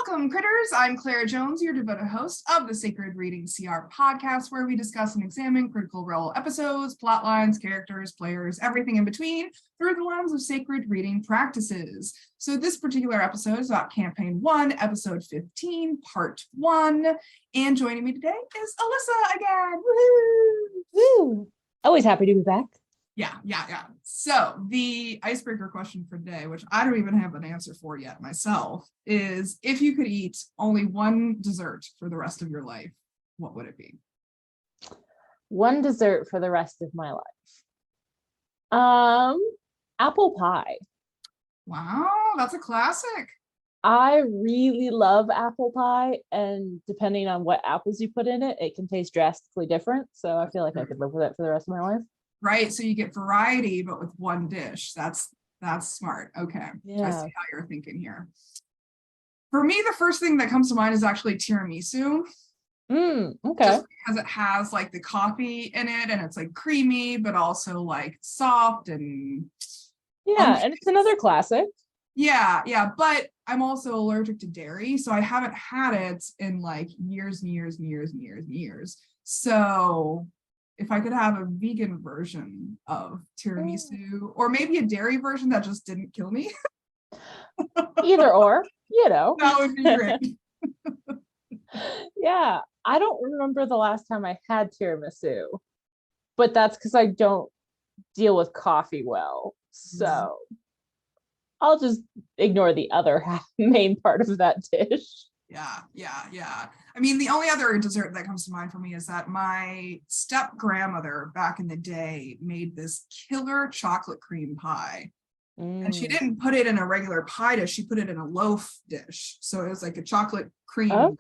Welcome, critters. I'm Claire Jones, your devoted host of the Sacred Reading CR podcast, where we discuss and examine Critical Role episodes, plot lines, characters, players, everything in between through the lens of sacred reading practices. So this particular episode is about Campaign 1, Episode 15, Part 1. And joining me today is Alyssa again. Woohoo! Woo! Always happy to be back. Yeah. So the icebreaker question for today, which I don't even have an answer for yet myself, is if you could eat only one dessert for the rest of your life, what would it be? One dessert for the rest of my life. Apple pie. Wow, that's a classic. I really love apple pie, and depending on what apples you put in it, it can taste drastically different. So I feel like I could live with it for the rest of my life. Right, so you get variety, but with one dish. That's smart. Okay, Yeah. I see how you're thinking here. For me, the first thing that comes to mind is actually tiramisu. Okay. Just because it has like the coffee in it, and it's like creamy, but also like soft and Yeah, and it's another classic. Yeah, but I'm also allergic to dairy, so I haven't had it in like years and years. So if I could have a vegan version of tiramisu, or maybe a dairy version that just didn't kill me. Either or, That would be great. Yeah, I don't remember the last time I had tiramisu, but that's because I don't deal with coffee well. So I'll just ignore the other main part of that dish. Yeah. I mean, the only other dessert that comes to mind for me is that my step grandmother back in the day made this killer chocolate cream pie. And she didn't put it in a regular pie dish, she put it in a loaf dish. So it was like a chocolate cream loaf.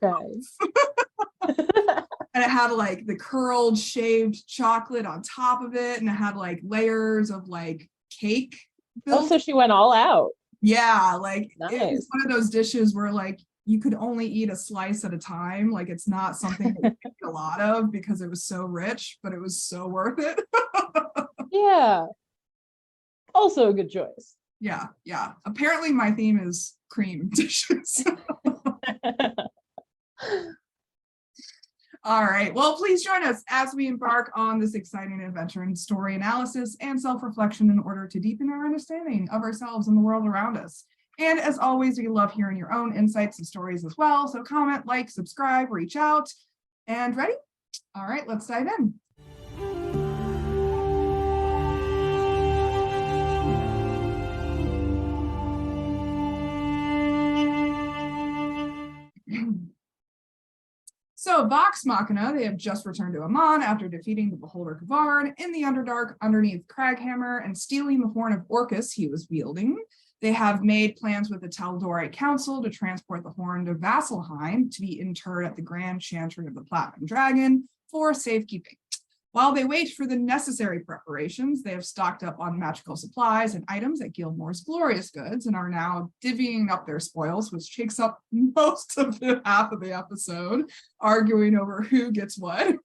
And it had like the curled shaved chocolate on top of it, and it had like layers of like cake built. Oh, so she went all out. Yeah, like Nice. It was one of those dishes where like you could only eat a slice at a time. Like it's not something that you can eat a lot of because it was so rich, but it was so worth it. Yeah. Also a good choice. Yeah. Apparently my theme is cream dishes. All right. Well, please join us as we embark on this exciting adventure in story analysis and self-reflection in order to deepen our understanding of ourselves and the world around us. And as always, we love hearing your own insights and stories as well. So comment, like, subscribe, reach out. And ready? All right, let's dive in. So Vox Machina, they have just returned to Amon after defeating the Beholder Kavard in the Underdark underneath Craghammer and stealing the horn of Orcus he was wielding. They have made plans with the Taldori Council to transport the horn to Vasselheim to be interred at the Grand Chantry of the Platinum Dragon for safekeeping. While they wait for the necessary preparations, they have stocked up on magical supplies and items at Gilmore's Glorious Goods and are now divvying up their spoils, which takes up most of the half of the episode, arguing over who gets what.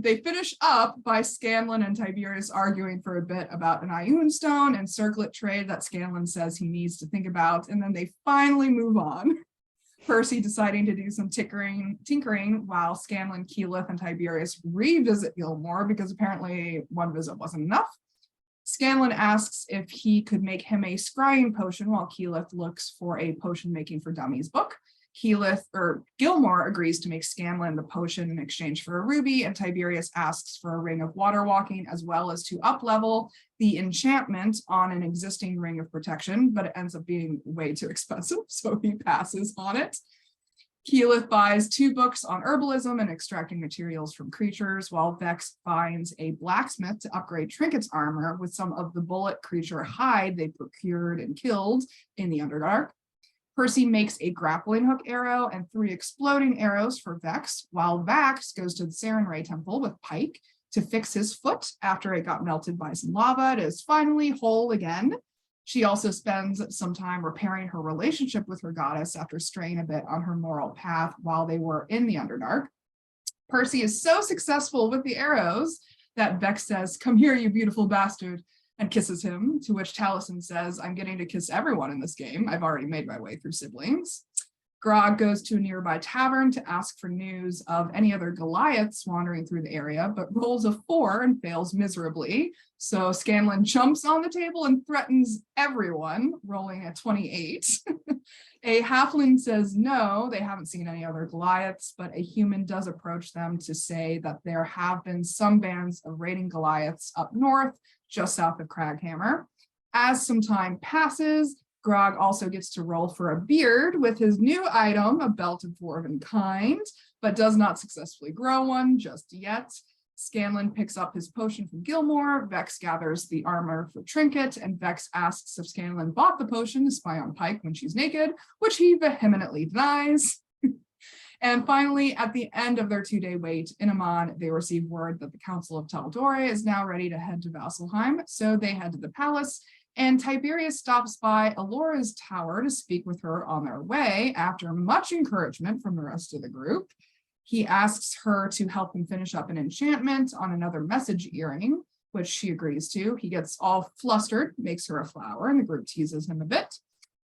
They finish up by Scanlan and Tiberius arguing for a bit about an Ioun stone and circlet trade that Scanlan says he needs to think about, and then they finally move on. Percy deciding to do some tinkering while Scanlan, Keyleth, and Tiberius revisit Gilmore because apparently one visit wasn't enough. Scanlan asks if he could make him a scrying potion while Keyleth looks for a potion making for dummies book. Gilmore agrees to make Scanlan the potion in exchange for a ruby, and Tiberius asks for a ring of water walking as well as to up-level the enchantment on an existing ring of protection, but it ends up being way too expensive, so he passes on it. Keyleth buys 2 books on herbalism and extracting materials from creatures, while Vex finds a blacksmith to upgrade Trinket's armor with some of the bullet creature hide they procured and killed in the Underdark. Percy makes a grappling hook arrow and 3 exploding arrows for Vex, while Vax goes to the Sarenrae Temple with Pike to fix his foot after it got melted by some lava. It is finally whole again. She also spends some time repairing her relationship with her goddess after straying a bit on her moral path while they were in the Underdark. Percy is so successful with the arrows that Vex says, "Come here, you beautiful bastard," and kisses him, to which Taliesin says, I'm getting to kiss everyone in this game. I've already made my way through siblings. Grog goes to a nearby tavern to ask for news of any other Goliaths wandering through the area, but rolls a 4 and fails miserably. So Scanlan jumps on the table and threatens everyone, rolling a 28. A halfling says no, they haven't seen any other Goliaths, but a human does approach them to say that there have been some bands of raiding Goliaths up north, just south of Craghammer. As some time passes, Grog also gets to roll for a beard with his new item, a belt of dwarven kind, but does not successfully grow one just yet. Scanlan picks up his potion from Gilmore, Vex gathers the armor for Trinket, and Vex asks if Scanlan bought the potion to spy on Pike when she's naked, which he vehemently denies. And finally, at the end of their 2-day wait in Amman, they receive word that the Council of Taldore is now ready to head to Vasselheim, so they head to the palace, and Tiberius stops by Alora's tower to speak with her on their way after much encouragement from the rest of the group. He asks her to help him finish up an enchantment on another message earring, which she agrees to. He gets all flustered, makes her a flower, and the group teases him a bit.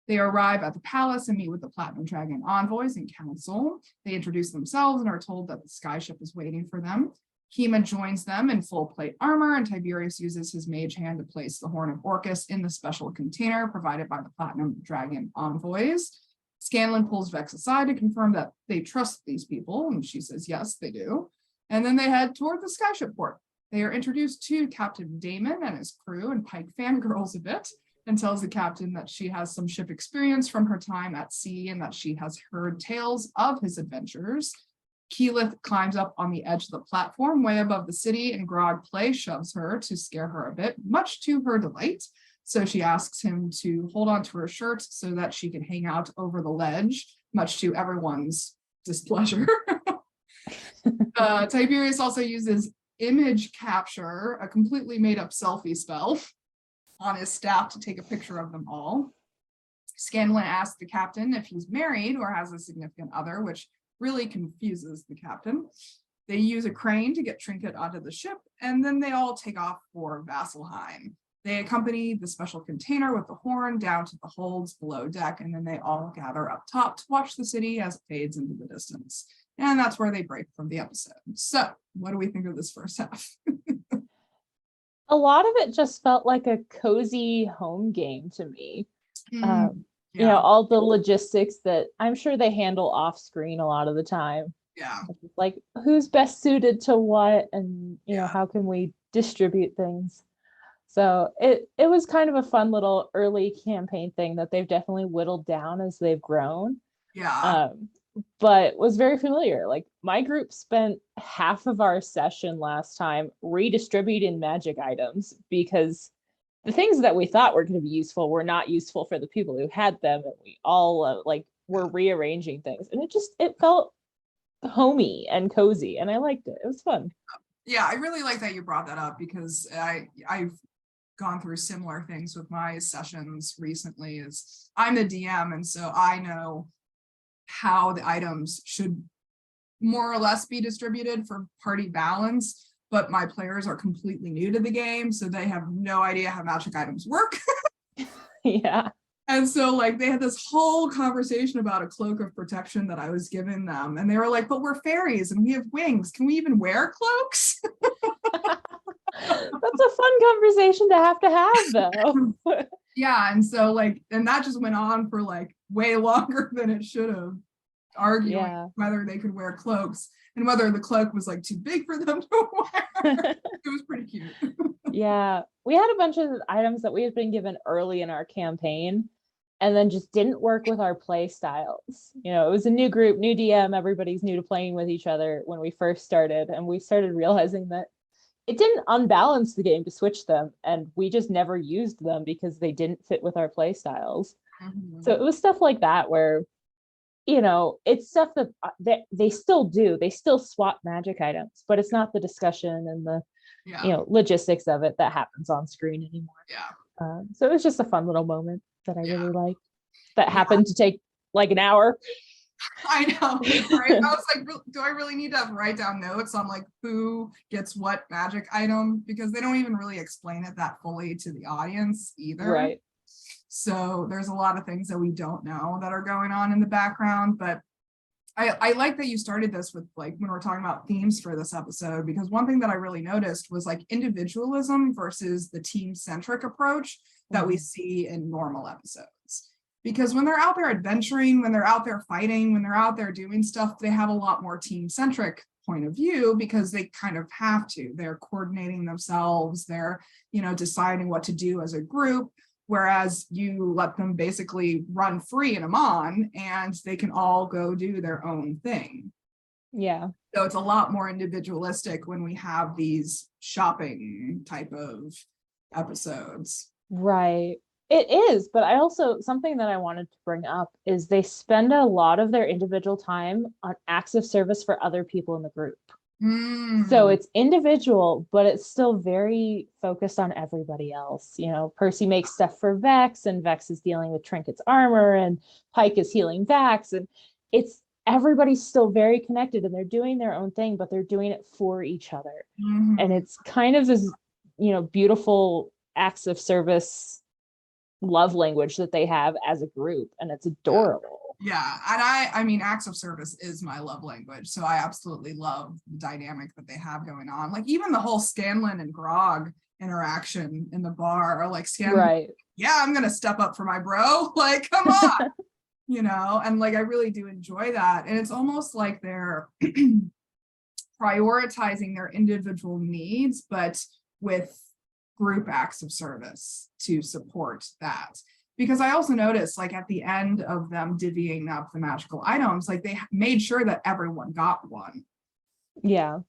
They arrive at the palace and meet with the Platinum Dragon envoys and council. They introduce themselves and are told that the skyship is waiting for them. Hema joins them in full plate armor, and Tiberius uses his mage hand to place the Horn of Orcus in the special container provided by the Platinum Dragon envoys. Scanlan pulls Vex aside to confirm that they trust these people, and she says yes, they do. And then they head toward the skyship port. They are introduced to Captain Damon and his crew, and Pike fangirls a bit and tells the captain that she has some ship experience from her time at sea and that she has heard tales of his adventures. Keyleth climbs up on the edge of the platform way above the city, and Grog play shoves her to scare her a bit, much to her delight. So she asks him to hold on to her shirt so that she can hang out over the ledge, much to everyone's displeasure. Tiberius also uses image capture, a completely made up selfie spell, on his staff to take a picture of them all. Scanlan asks the captain if he's married or has a significant other, which really confuses the captain. They use a crane to get Trinket onto the ship, and then they all take off for Vasselheim. They accompany the special container with the horn down to the holds below deck, and then they all gather up top to watch the city as it fades into the distance. And that's where they break from the episode. So, what do we think of this first half? A lot of it just felt like a cozy home game to me. You know, all the logistics that I'm sure they handle off screen a lot of the time. Yeah. Like who's best suited to what, and you know, how can we distribute things? So it was kind of a fun little early campaign thing that they've definitely whittled down as they've grown. Yeah. But was very familiar. Like my group spent half of our session last time redistributing magic items because the things that we thought were going to be useful were not useful for the people who had them, and we all were rearranging things, and it felt homey and cozy, and I liked it. It was fun. Yeah, I really like that you brought that up because I've gone through similar things with my sessions recently. Is I'm the DM, and so I know how the items should more or less be distributed for party balance, but my players are completely new to the game, so they have no idea how magic items work. Yeah. And so like they had this whole conversation about a cloak of protection that I was giving them, and they were like, but we're fairies and we have wings, can we even wear cloaks? That's a fun conversation to have though. Yeah, and so like, and that just went on for like way longer than it should have, arguing whether they could wear cloaks and whether the cloak was like too big for them to wear. It was pretty cute. Yeah, we had a bunch of items that we had been given early in our campaign and then just didn't work with our play styles. You know, it was a new group, new DM, everybody's new to playing with each other when we first started, and we started realizing that it didn't unbalance the game to switch them, and we just never used them because they didn't fit with our play styles. Mm-hmm. So it was stuff like that where, you know, it's stuff that they still do. They still swap magic items, but it's not the discussion and the you know, logistics of it that happens on screen anymore. Yeah. So it was just a fun little moment that I really liked. That happened to take like an hour. I know, right? I was like, do I really need to write down notes on like who gets what magic item? Because they don't even really explain it that fully to the audience either. Right. So there's a lot of things that we don't know that are going on in the background. But I like that you started this with like when we're talking about themes for this episode, because one thing that I really noticed was like individualism versus the team-centric approach that we see in normal episodes. Because when they're out there adventuring, when they're out there fighting, when they're out there doing stuff, they have a lot more team-centric point of view because they kind of have to. They're coordinating themselves, they're, deciding what to do as a group. Whereas you let them basically run free in Amman and they can all go do their own thing. Yeah. So it's a lot more individualistic when we have these shopping type of episodes. Right. It is, but I also, something that I wanted to bring up is they spend a lot of their individual time on acts of service for other people in the group. So it's individual, but it's still very focused on everybody else. Percy makes stuff for Vex, and Vex is dealing with Trinket's armor, and Pike is healing Vax, and everybody's still very connected, and they're doing their own thing, but they're doing it for each other. And it's kind of this, beautiful acts of service love language that they have as a group, and it's adorable. Yeah, and I mean, acts of service is my love language, so I absolutely love the dynamic that they have going on. Like even the whole Scanlan and Grog interaction in the bar, or like Scanlan, Right? Yeah, I'm gonna step up for my bro. Like, come on, and like I really do enjoy that, and it's almost like they're prioritizing their individual needs, but with group acts of service to support that. Because I also noticed, like at the end of them divvying up the magical items, like they made sure that everyone got one. Yeah.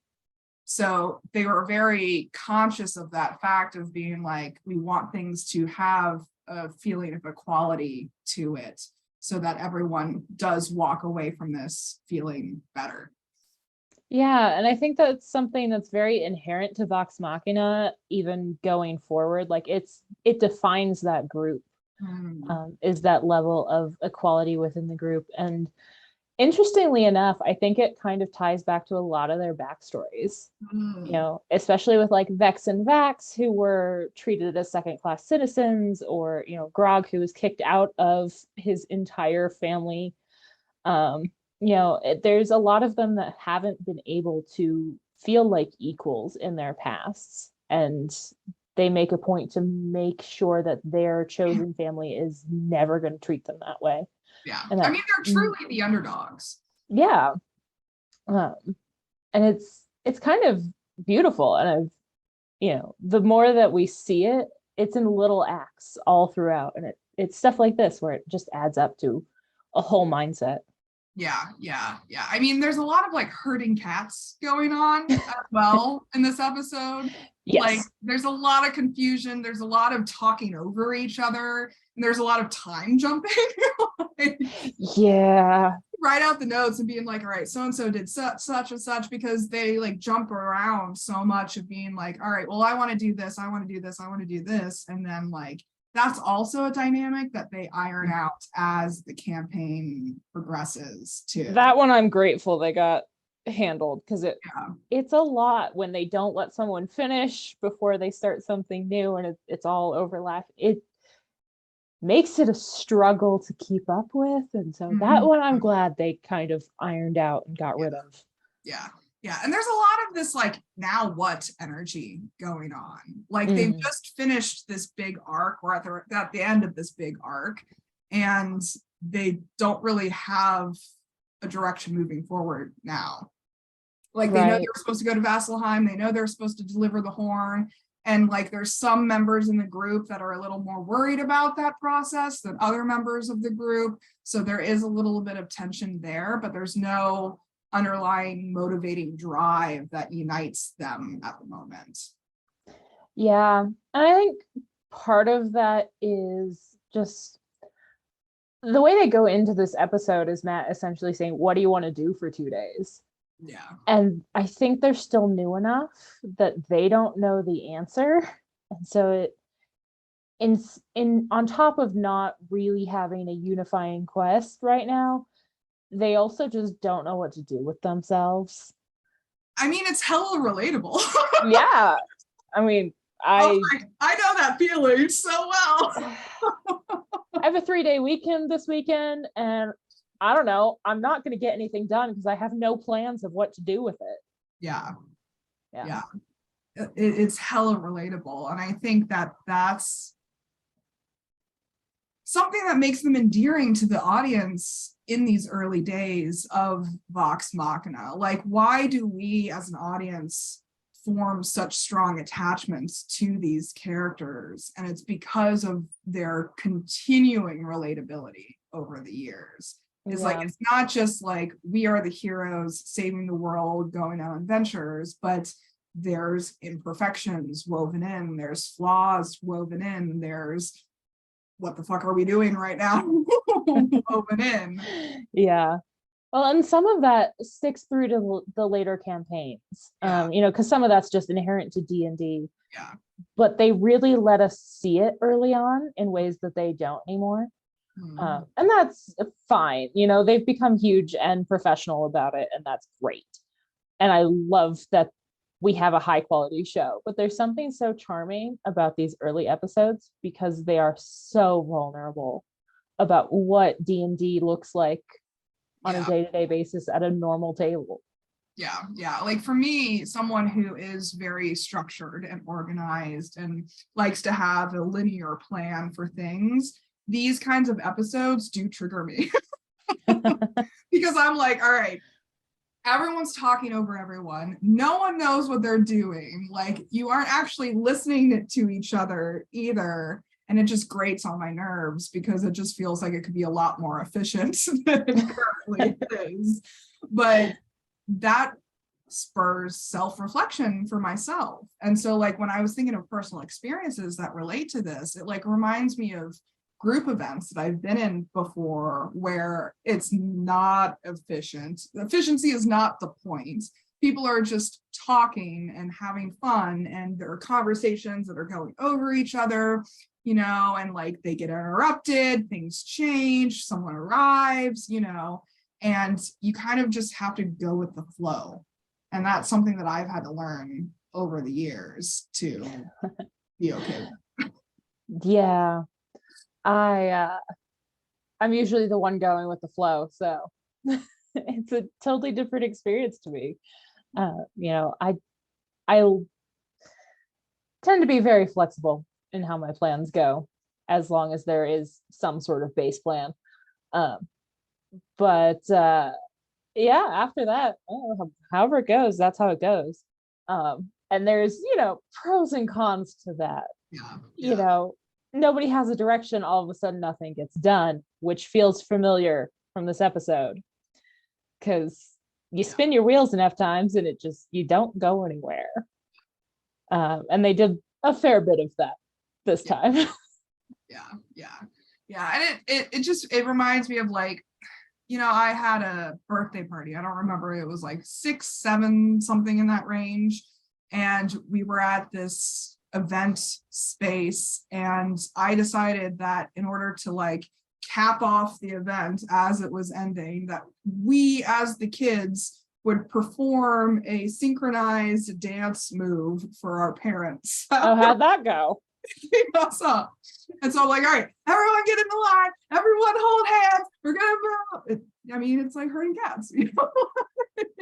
So they were very conscious of that fact of being like, we want things to have a feeling of equality to it so that everyone does walk away from this feeling better. Yeah, and I think that's something that's very inherent to Vox Machina, even going forward. Like it defines that group. Is that level of equality within the group. And interestingly enough, I think it kind of ties back to a lot of their backstories, especially with like Vex and Vax, who were treated as second-class citizens, or, Grog, who was kicked out of his entire family. There's a lot of them that haven't been able to feel like equals in their pasts, and they make a point to make sure that their chosen family is never going to treat them that way. Yeah. And I mean, they're truly the underdogs. Yeah. And it's kind of beautiful. And the more that we see it, it's in little acts all throughout. And it's stuff like this where it just adds up to a whole mindset. Yeah. I mean, there's a lot of like herding cats going on as well in this episode. Yes. Like there's a lot of confusion, there's a lot of talking over each other, and there's a lot of time jumping. Yeah. Write out the notes and being like, all right, so-and-so did such and such, because they like jump around so much of being like, all right, well, I want to do this, I want to do this, I want to do this. And then like, that's also a dynamic that they iron out as the campaign progresses too. That one I'm grateful they got handled, because it's a lot when they don't let someone finish before they start something new, and it's all overlap. It makes it a struggle to keep up with, and so that one I'm glad they kind of ironed out and got rid of. Yeah, and there's a lot of this like now what energy going on. Like they've just finished this big arc, or at the end of this big arc, and they don't really have a direction moving forward now. Like they know they're supposed to go to Vasselheim, they know they're supposed to deliver the horn, and like there's some members in the group that are a little more worried about that process than other members of the group. So there is a little bit of tension there, but there's no underlying motivating drive that unites them at the moment. Yeah, and I think part of that is just the way they go into this episode is Matt essentially saying, what do you want to do for 2 days? Yeah. And I think they're still new enough that they don't know the answer. And so on top of not really having a unifying quest right now, they also just don't know what to do with themselves. I mean, it's hella relatable. Yeah. I mean, I know that feeling so well. I have a 3-day weekend this weekend, and I don't know, I'm not going to get anything done because I have no plans of what to do with it. Yeah. Yeah. It's hella relatable. And I think that that's something that makes them endearing to the audience in these early days of Vox Machina. Like, why do we as an audience form such strong attachments to these characters? And it's because of their continuing relatability over the years. It's like, it's not just like we are the heroes saving the world, going on adventures, but there's imperfections woven in, there's flaws woven in, there's what the fuck are we doing right now woven in. Yeah. Well, and some of that sticks through to the later campaigns, you know, because some of that's just inherent to D&D. Yeah. But they really let us see it early on in ways that they don't anymore. And that's fine. You know, they've become huge and professional about it, and that's great. And I love that we have a high quality show, but there's something so charming about these early episodes because they are so vulnerable about what D&D looks like on a day-to-day basis at a normal table. Yeah. Like for me, someone who is very structured and organized and likes to have a linear plan for things, these kinds of episodes do trigger me. Because I'm like, all right, everyone's talking over everyone. No one knows what they're doing. Like, you aren't actually listening to each other either. And it just grates on my nerves because it just feels like it could be a lot more efficient than it currently is. But that spurs self-reflection for myself. And so like when I was thinking of personal experiences that relate to this, it like reminds me of group events that I've been in before where it's not efficient. Efficiency is not the point. People are just talking and having fun, and there are conversations that are going over each other, you know, and like they get interrupted, things change, someone arrives, you know, and you kind of just have to go with the flow. And that's something that I've had to learn over the years to be okay with. Yeah. I'm usually the one going with the flow, so it's a totally different experience to me. You know, I tend to be very flexible in how my plans go, as long as there is some sort of base plan. But yeah, after that, however it goes, that's how it goes. And there's, you know, pros and cons to that. You know, nobody has a direction, all of a sudden nothing gets done, which feels familiar from this episode, because you spin your wheels enough times and it just, you don't go anywhere. And they did a fair bit of that this time. And it reminds me of like, you know, I had a birthday party. I don't remember, it was like 6, 7, something in that range. And we were at this event space, and I decided that in order to like cap off the event as it was ending, that we as the kids would perform a synchronized dance move for our parents. Oh, how'd that go? Awesome. And so I'm like, all right, everyone get in the line, everyone hold hands, we're gonna move. I mean, it's like herding cats, you know?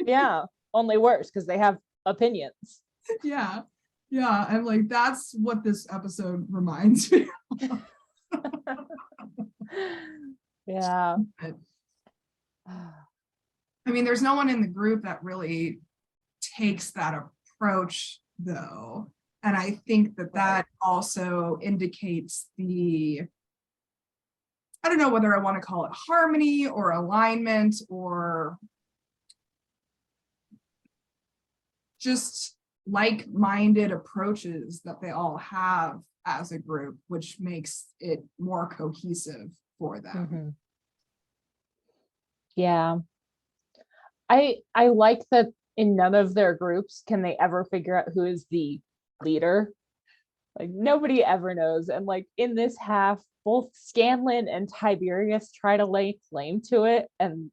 Yeah, only worse because they have opinions. Yeah, and like that's what this episode reminds me of. Yeah. I mean, there's no one in the group that really takes that approach though. And I think that that also indicates the, I don't know whether I want to call it harmony or alignment or just like-minded approaches that they all have as a group, which makes it more cohesive for them. Mm-hmm. Yeah. I like that in none of their groups can they ever figure out who is the leader. Like nobody ever knows. And like in this half, both Scanlan and Tiberius try to lay claim to it, and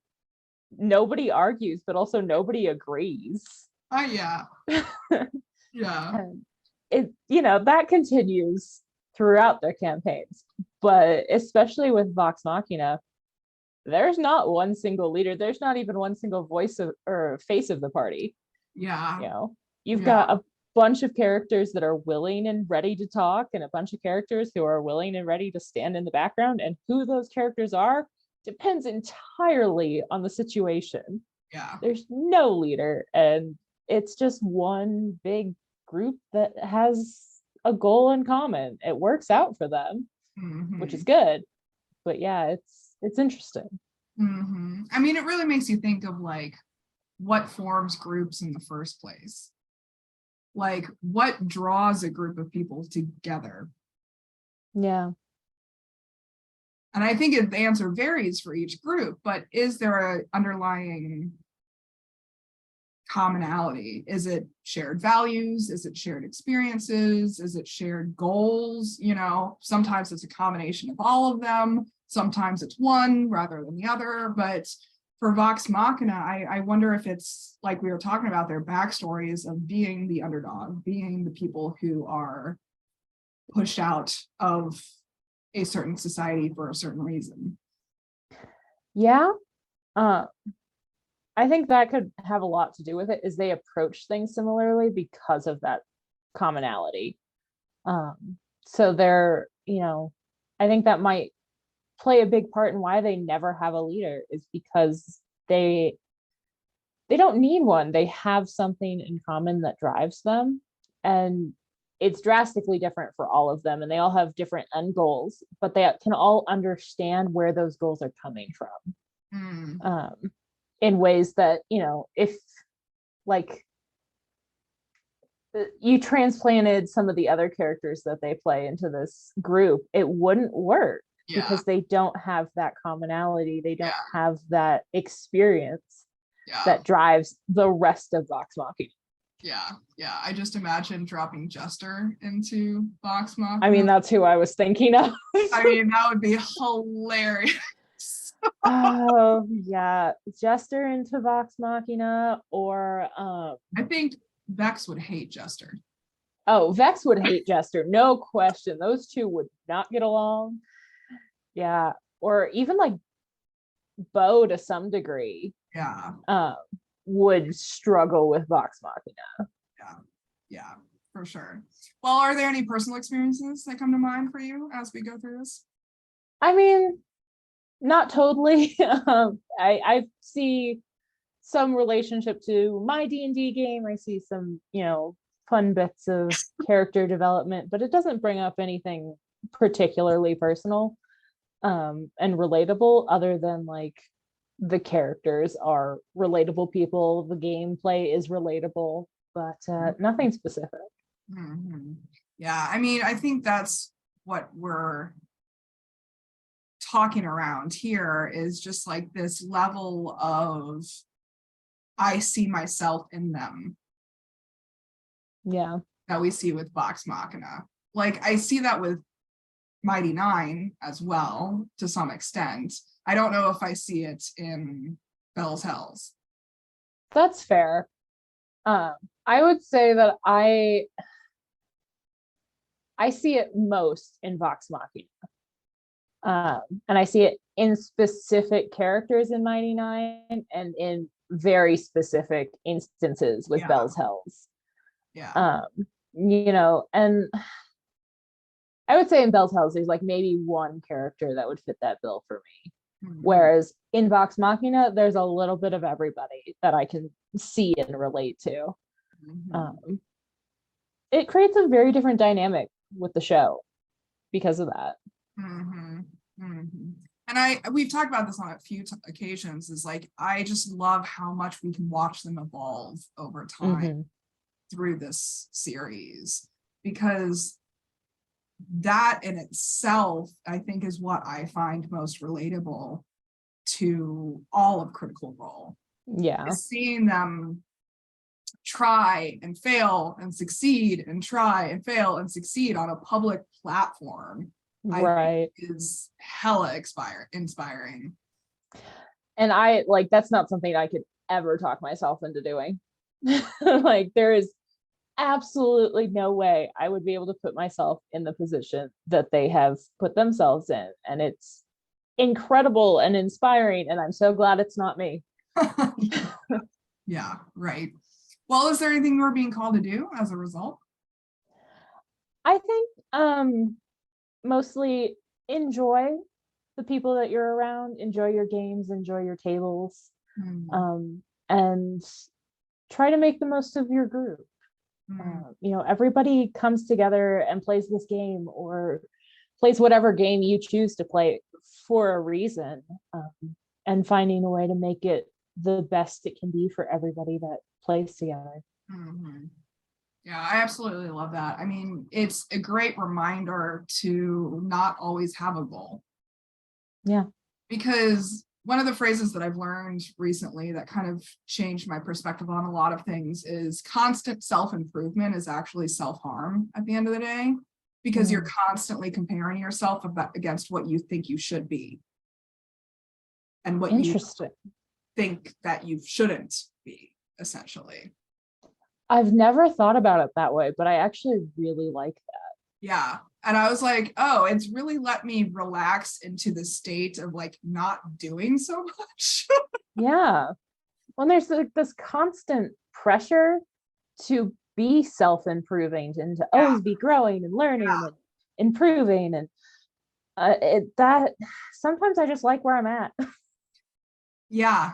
nobody argues, but also nobody agrees. Yeah. Yeah. And it, that continues throughout their campaigns, but especially with Vox Machina, there's not one single leader. There's not even one single voice or face of the party. Yeah. You've got a bunch of characters that are willing and ready to talk, and a bunch of characters who are willing and ready to stand in the background. And who those characters are depends entirely on the situation. Yeah. There's no leader, and it's just one big group that has a goal in common. It works out for them, which is good. But yeah, it's interesting. I mean, it really makes you think of like what forms groups in the first place. Like what draws a group of people together. Yeah. And I think the answer varies for each group, but is there an underlying commonality? Is it shared values? Is it shared experiences? Is it shared goals? Sometimes it's a combination of all of them. Sometimes it's one rather than the other. But for Vox Machina, I wonder if it's like we were talking about, their backstories of being the underdog, being the people who are pushed out of a certain society for a certain reason. Yeah. I think that could have a lot to do with it, is they approach things similarly because of that commonality. So they're, I think that might play a big part in why they never have a leader, is because they don't need one. They have something in common that drives them, and it's drastically different for all of them, and they all have different end goals, but they can all understand where those goals are coming from. In ways that, if like you transplanted some of the other characters that they play into this group, it wouldn't work because they don't have that commonality. They don't have that experience that drives the rest of Vox Machina. Yeah. I just imagine dropping Jester into Vox Machina. I mean, that's who I was thinking of. I mean, that would be hilarious. Oh yeah, Jester into Vox Machina, or I think Vex would hate Jester. Oh, Vex would hate Jester, no question. Those two would not get along. Yeah, or even like Bo to some degree. Yeah. Would struggle with Vox Machina. Yeah, for sure. Well, are there any personal experiences that come to mind for you as we go through this? I mean, not totally. I see some relationship to my D&D game. I see some, fun bits of character development, but it doesn't bring up anything particularly personal and relatable, other than like the characters are relatable people, the gameplay is relatable, but nothing specific. Yeah, I mean, I think that's what we're talking around here, is just like this level of I see myself in them. Yeah. That we see with Vox Machina. Like I see that with Mighty Nine as well, to some extent. I don't know if I see it in Bell's Hells. That's fair. I would say that I see it most in Vox Machina. And I see it in specific characters in Mighty Nine, and in very specific instances with Bell's Hells. Yeah. And I would say in Bell's Hells, there's like maybe one character that would fit that bill for me. Whereas in Vox Machina, there's a little bit of everybody that I can see and relate to. It creates a very different dynamic with the show because of that. And we've talked about this on a few occasions, is like, I just love how much we can watch them evolve over time through this series, because that in itself, I think, is what I find most relatable to all of Critical Role. Yeah. Is seeing them try and fail and succeed and try and fail and succeed on a public platform. Right. I think is hella inspiring. And I like, that's not something I could ever talk myself into doing. Like, there is absolutely no way I would be able to put myself in the position that they have put themselves in. And it's incredible and inspiring. And I'm so glad it's not me. Yeah, right. Well, is there anything you're being called to do as a result? I think mostly enjoy the people that you're around, enjoy your games, enjoy your tables, and try to make the most of your group. You know, everybody comes together and plays this game or plays whatever game you choose to play for a reason, and finding a way to make it the best it can be for everybody that plays together. Yeah, I absolutely love that. I mean, it's a great reminder to not always have a goal. Yeah. Because one of the phrases that I've learned recently that kind of changed my perspective on a lot of things is constant self-improvement is actually self-harm at the end of the day, because you're constantly comparing yourself against what you think you should be and what you think that you shouldn't be, essentially. I've never thought about it that way, but I actually really like that. Yeah. And I was like, oh, it's really let me relax into the state of like not doing so much. Yeah. When there's like this constant pressure to be self-improving and to always be growing and learning and improving, and that sometimes I just like where I'm at. Yeah.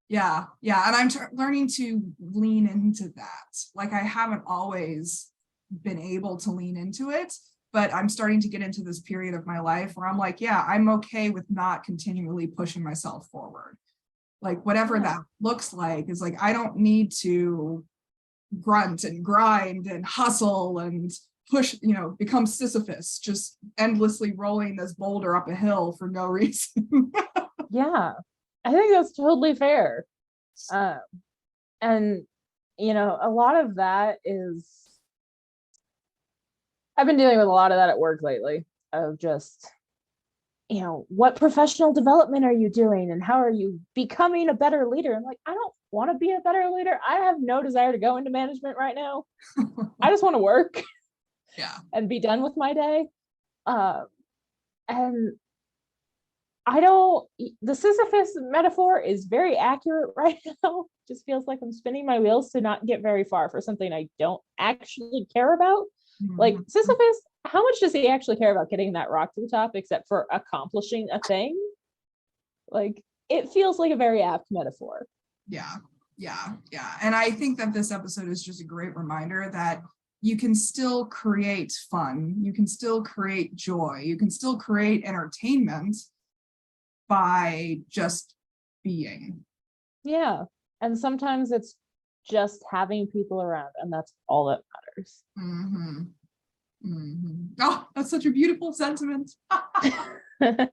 And I'm learning to lean into that. Like, I haven't always been able to lean into it, but I'm starting to get into this period of my life where I'm like, yeah, I'm okay with not continually pushing myself forward. Like, whatever that looks like is like, I don't need to grunt and grind and hustle and push, become Sisyphus, just endlessly rolling this boulder up a hill for no reason. Yeah, I think that's totally fair. And, a lot of that is, I've been dealing with a lot of that at work lately, of just, what professional development are you doing and how are you becoming a better leader? I'm like, I don't want to be a better leader. I have no desire to go into management right now. I just want to work and be done with my day. And the Sisyphus metaphor is very accurate right now. Just feels like I'm spinning my wheels to not get very far for something I don't actually care about. Like, Sisyphus, how much does he actually care about getting that rock to the top except for accomplishing a thing? Like, it feels like a very apt metaphor. Yeah. And I think that this episode is just a great reminder that you can still create fun, you can still create joy, you can still create entertainment by just being. Yeah. And sometimes it's just having people around, and that's all that matters. Oh, that's such a beautiful sentiment. Oh,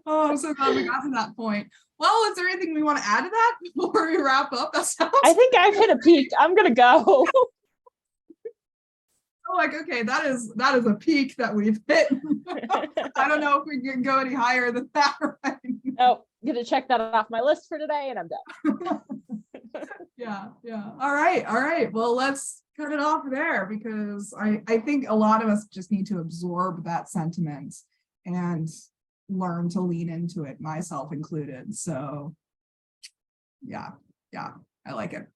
I'm so glad we got to that point. Well, is there anything we want to add to that before we wrap up? I think I've hit a peak. I'm gonna go. Like, okay, that is a peak that we've hit. I don't know if we can go any higher than that right now. Oh, I'm gonna check that off my list for today, and I'm done. Yeah. All right. Well, let's cut it off there, because I think a lot of us just need to absorb that sentiment and learn to lean into it, myself included. So yeah, I like it.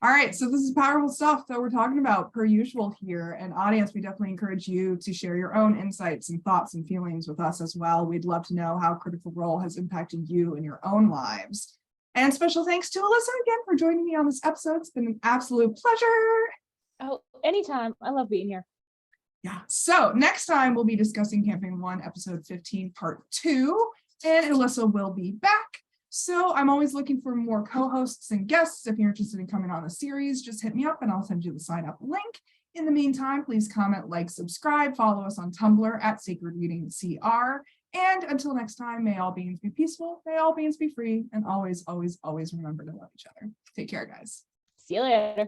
All right, so this is powerful stuff that we're talking about per usual here. And audience, we definitely encourage you to share your own insights and thoughts and feelings with us as well. We'd love to know how Critical Role has impacted you in your own lives. And special thanks to Alyssa again for joining me on this episode. It's been an absolute pleasure. Oh, anytime. I love being here. Yeah, so next time we'll be discussing Campaign 1, Episode 15, Part 2, and Alyssa will be back. So I'm always looking for more co-hosts and guests. If you're interested in coming on the series, just hit me up and I'll send you the sign up link. In the meantime, please comment, like, subscribe, follow us on Tumblr at Sacred Reading CR. And until next time, may all beings be peaceful, may all beings be free, and always, always, always remember to love each other. Take care, guys. See you later.